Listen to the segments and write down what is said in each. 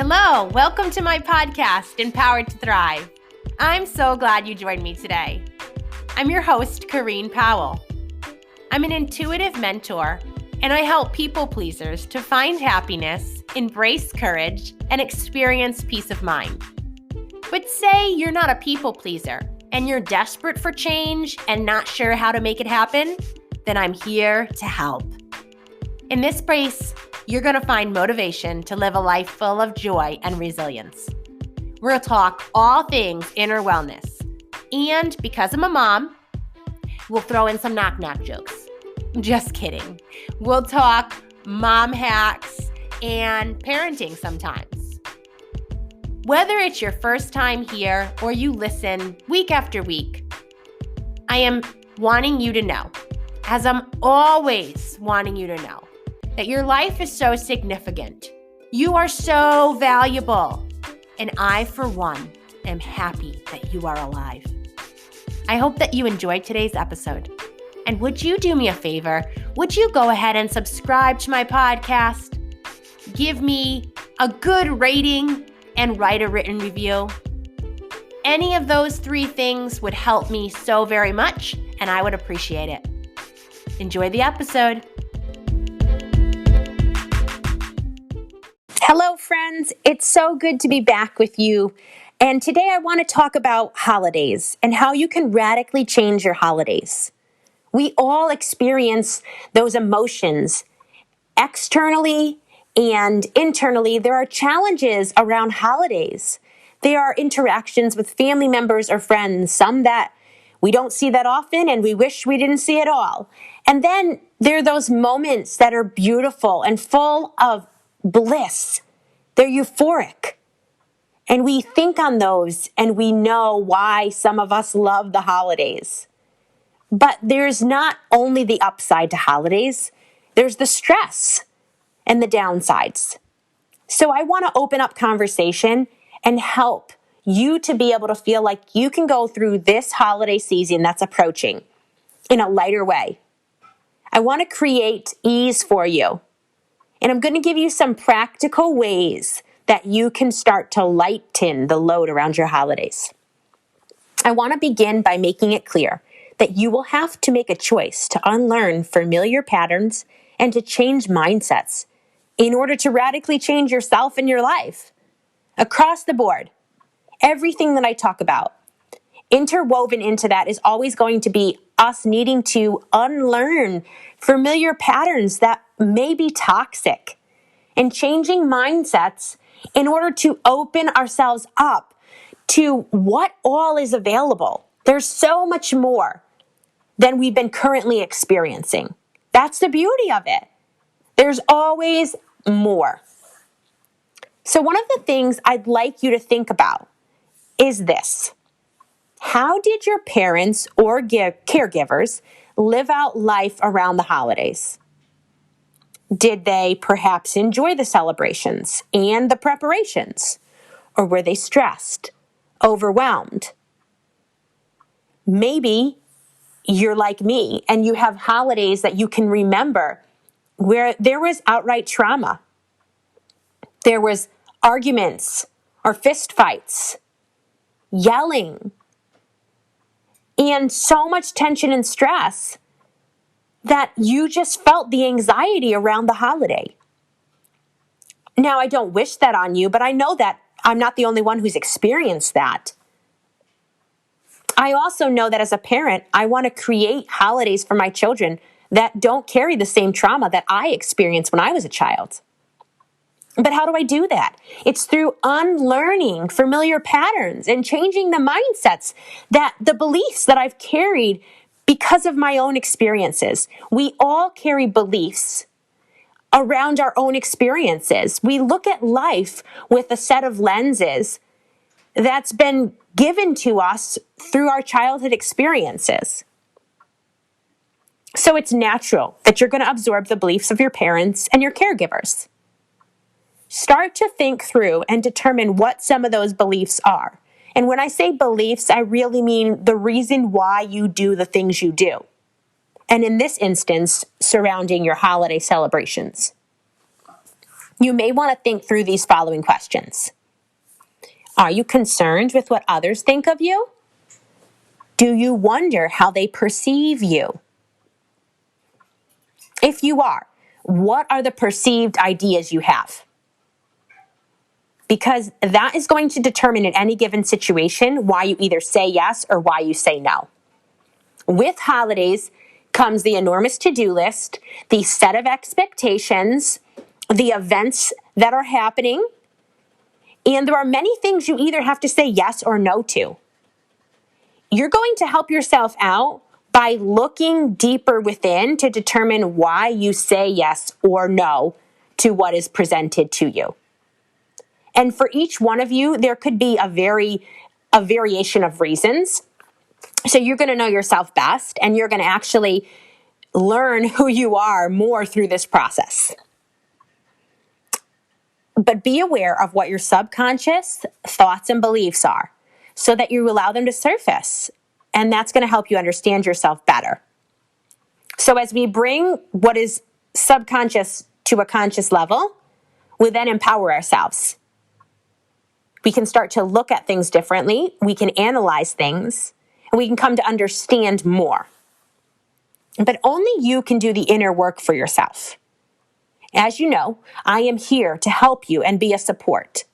Hello, welcome to my podcast, Empowered to Thrive. I'm so glad you joined me today. I'm your host, Corrine Powell. I'm an intuitive mentor, and I help people pleasers to find happiness, embrace courage, and experience peace of mind. But say you're not a people pleaser, and you're desperate for change and not sure how to make it happen, then I'm here to help. In this space, you're going to find motivation to live a life full of joy and resilience. We'll talk all things inner wellness. And because I'm a mom, we'll throw in some knock-knock jokes. Just kidding. We'll talk mom hacks and parenting sometimes. Whether it's your first time here or you listen week after week, I am wanting you to know, as I'm always wanting you to know, that your life is so significant. You are so valuable. And I, for one, am happy that you are alive. I hope that you enjoyed today's episode. And would you do me a favor? Would you go ahead and subscribe to my podcast? Give me a good rating and write a written review. Any of those three things would help me so very much, and I would appreciate it. Enjoy the episode. Hello, friends. It's so good to be back with you. And today I want to talk about holidays and how you can radically change your holidays. We all experience those emotions externally and internally. There are challenges around holidays. There are interactions with family members or friends, some that we don't see that often and we wish we didn't see at all. And then there are those moments that are beautiful and full of bliss. They're euphoric. And we think on those and we know why some of us love the holidays. But there's not only the upside to holidays, there's the stress and the downsides. So I want to open up conversation and help you to be able to feel like you can go through this holiday season that's approaching in a lighter way. I want to create ease for you. And I'm going to give you some practical ways that you can start to lighten the load around your holidays. I want to begin by making it clear that you will have to make a choice to unlearn familiar patterns and to change mindsets in order to radically change yourself and your life. Across the board, everything that I talk about, interwoven into that is always going to be us needing to unlearn familiar patterns that may be toxic and changing mindsets in order to open ourselves up to what all is available. There's so much more than we've been currently experiencing. That's the beauty of it. There's always more. So one of the things I'd like you to think about is this. How did your parents or caregivers live out life around the holidays? Did they perhaps enjoy the celebrations and the preparations? Or were they stressed, overwhelmed? Maybe you're like me and you have holidays that you can remember where there was outright trauma. There was arguments or fist fights, yelling, and so much tension and stress that you just felt the anxiety around the holiday. Now, I don't wish that on you, but I know that I'm not the only one who's experienced that. I also know that as a parent, I want to create holidays for my children that don't carry the same trauma that I experienced when I was a child. But how do I do that? It's through unlearning familiar patterns and changing the mindsets, that the beliefs that I've carried because of my own experiences. We all carry beliefs around our own experiences. We look at life with a set of lenses that's been given to us through our childhood experiences. So it's natural that you're going to absorb the beliefs of your parents and your caregivers. Start to think through and determine what some of those beliefs are. And when I say beliefs, I really mean the reason why you do the things you do. And in this instance, surrounding your holiday celebrations. You may want to think through these following questions. Are you concerned with what others think of you? Do you wonder how they perceive you? If you are, what are the perceived ideas you have? Because that is going to determine in any given situation why you either say yes or why you say no. With holidays comes the enormous to-do list, the set of expectations, the events that are happening, and there are many things you either have to say yes or no to. You're going to help yourself out by looking deeper within to determine why you say yes or no to what is presented to you. And for each one of you, there could be a variation of reasons. So you're going to know yourself best, and you're going to actually learn who you are more through this process. But be aware of what your subconscious thoughts and beliefs are so that you allow them to surface. And that's going to help you understand yourself better. So as we bring what is subconscious to a conscious level, we then empower ourselves. We can start to look at things differently. We can analyze things, and we can come to understand more. But only you can do the inner work for yourself. As you know, I am here to help you and be a support.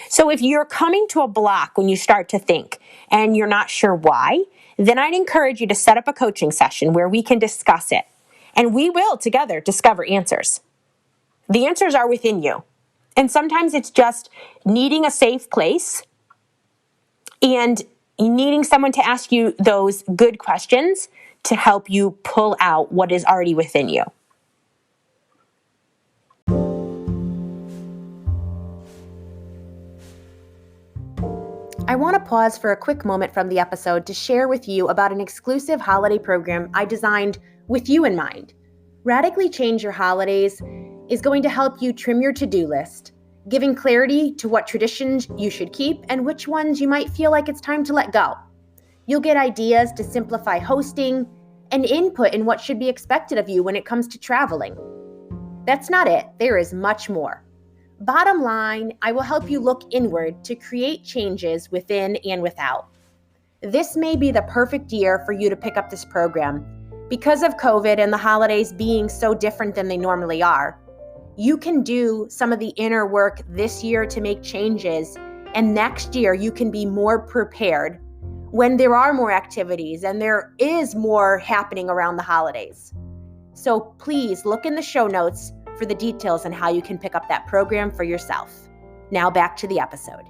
So if you're coming to a block when you start to think and you're not sure why, then I'd encourage you to set up a coaching session where we can discuss it. And we will together discover answers. The answers are within you. And sometimes it's just needing a safe place and needing someone to ask you those good questions to help you pull out what is already within you. I want to pause for a quick moment from the episode to share with you about an exclusive holiday program I designed with you in mind. Radically Change Your Holidays is going to help you trim your to-do list, giving clarity to what traditions you should keep and which ones you might feel like it's time to let go. You'll get ideas to simplify hosting and input in what should be expected of you when it comes to traveling. That's not it. There is much more. Bottom line, I will help you look inward to create changes within and without. This may be the perfect year for you to pick up this program. Because of COVID and the holidays being so different than they normally are, you can do some of the inner work this year to make changes, and next year you can be more prepared when there are more activities and there is more happening around the holidays. So please look in the show notes for the details on how you can pick up that program for yourself. Now back to the episode.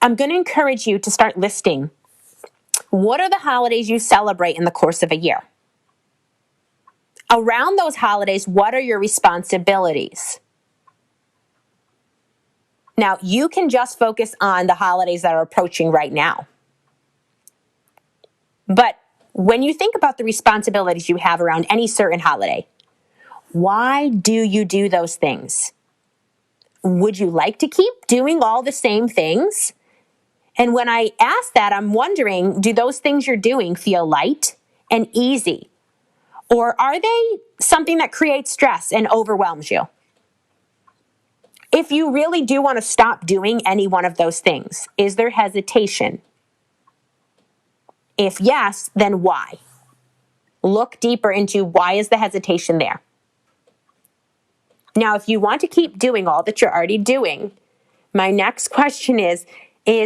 I'm going to encourage you to start listing what are the holidays you celebrate in the course of a year. Around those holidays, what are your responsibilities? Now, you can just focus on the holidays that are approaching right now. But when you think about the responsibilities you have around any certain holiday, why do you do those things? Would you like to keep doing all the same things? And when I ask that, I'm wondering, do those things you're doing feel light and easy? Or are they something that creates stress and overwhelms you? If you really do want to stop doing any one of those things, is there hesitation? If yes, then why? Look deeper into why is the hesitation there. Now, if you want to keep doing all that you're already doing, my next question is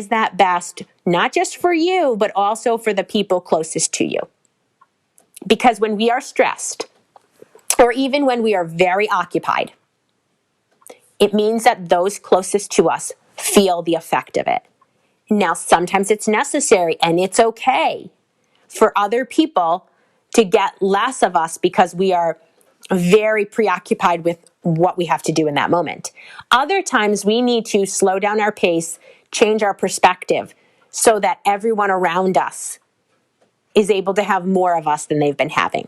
that best not just for you, but also for the people closest to you? Because when we are stressed, or even when we are very occupied, it means that those closest to us feel the effect of it. Now, sometimes it's necessary and it's okay for other people to get less of us because we are very preoccupied with what we have to do in that moment. Other times we need to slow down our pace, change our perspective so that everyone around us is able to have more of us than they've been having.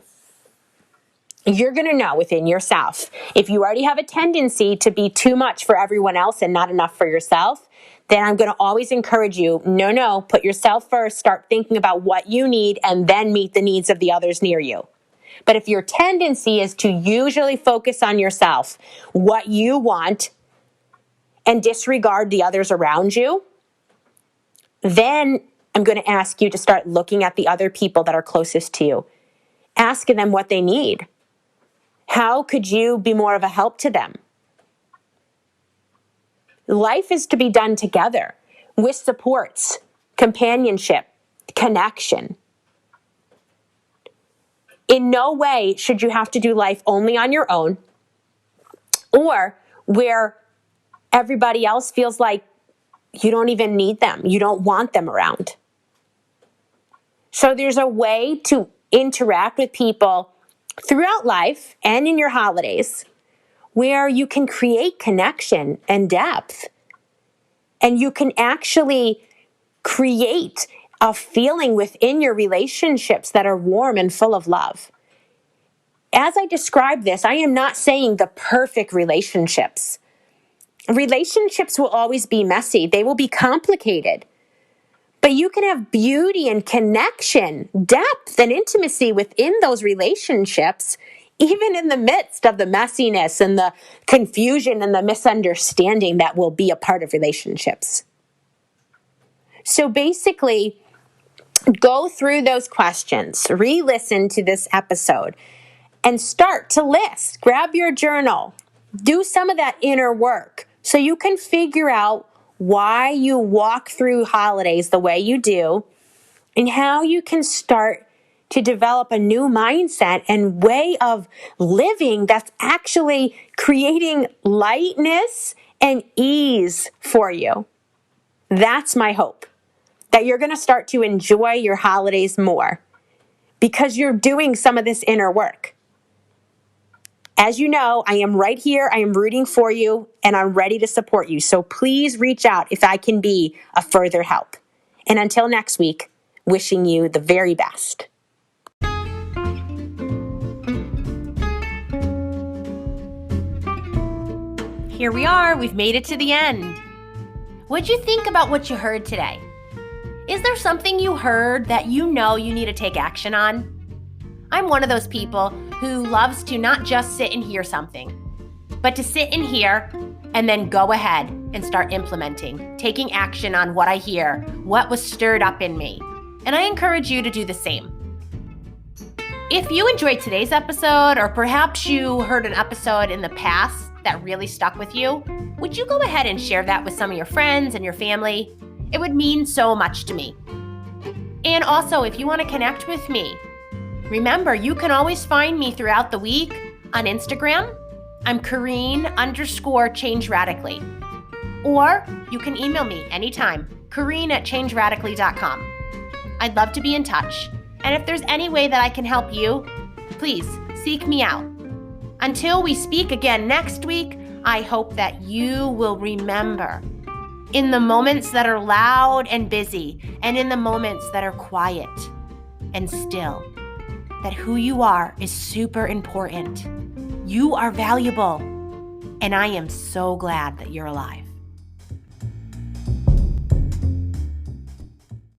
You're going to know within yourself. If you already have a tendency to be too much for everyone else and not enough for yourself, then I'm going to always encourage you, no, put yourself first, start thinking about what you need, and then meet the needs of the others near you. But if your tendency is to usually focus on yourself, what you want, and disregard the others around you, then I'm going to ask you to start looking at the other people that are closest to you, asking them what they need. How could you be more of a help to them? Life is to be done together with supports, companionship, connection. In no way should you have to do life only on your own or where everybody else feels like you don't even need them. You don't want them around. So there's a way to interact with people throughout life and in your holidays where you can create connection and depth. And you can actually create a feeling within your relationships that are warm and full of love. As I describe this, I am not saying the perfect relationships. Relationships will always be messy. They will be complicated. But you can have beauty and connection, depth and intimacy within those relationships, even in the midst of the messiness and the confusion and the misunderstanding that will be a part of relationships. So basically, go through those questions, re-listen to this episode, and start to list. Grab your journal. Do some of that inner work so you can figure out why you walk through holidays the way you do and how you can start to develop a new mindset and way of living that's actually creating lightness and ease for you. That's my hope, that you're going to start to enjoy your holidays more because you're doing some of this inner work. As you know, I am right here. I am rooting for you, and I'm ready to support you. So please reach out if I can be a further help. And until next week, wishing you the very best. Here we are. We've made it to the end. What'd you think about what you heard today? Is there something you heard that you know you need to take action on? I'm one of those people who loves to not just sit and hear something, but to sit and hear and then go ahead and start implementing, taking action on what I hear, what was stirred up in me. And I encourage you to do the same. If you enjoyed today's episode, or perhaps you heard an episode in the past that really stuck with you, would you go ahead and share that with some of your friends and your family? It would mean so much to me. And also, if you want to connect with me, remember, you can always find me throughout the week on Instagram. I'm Kareen_Change Radically. Or you can email me anytime, Kareen@changeradically.com. I'd love to be in touch. And if there's any way that I can help you, please seek me out. Until we speak again next week, I hope that you will remember, in the moments that are loud and busy, and in the moments that are quiet and still, that who you are is super important. You are valuable, and I am so glad that you're alive.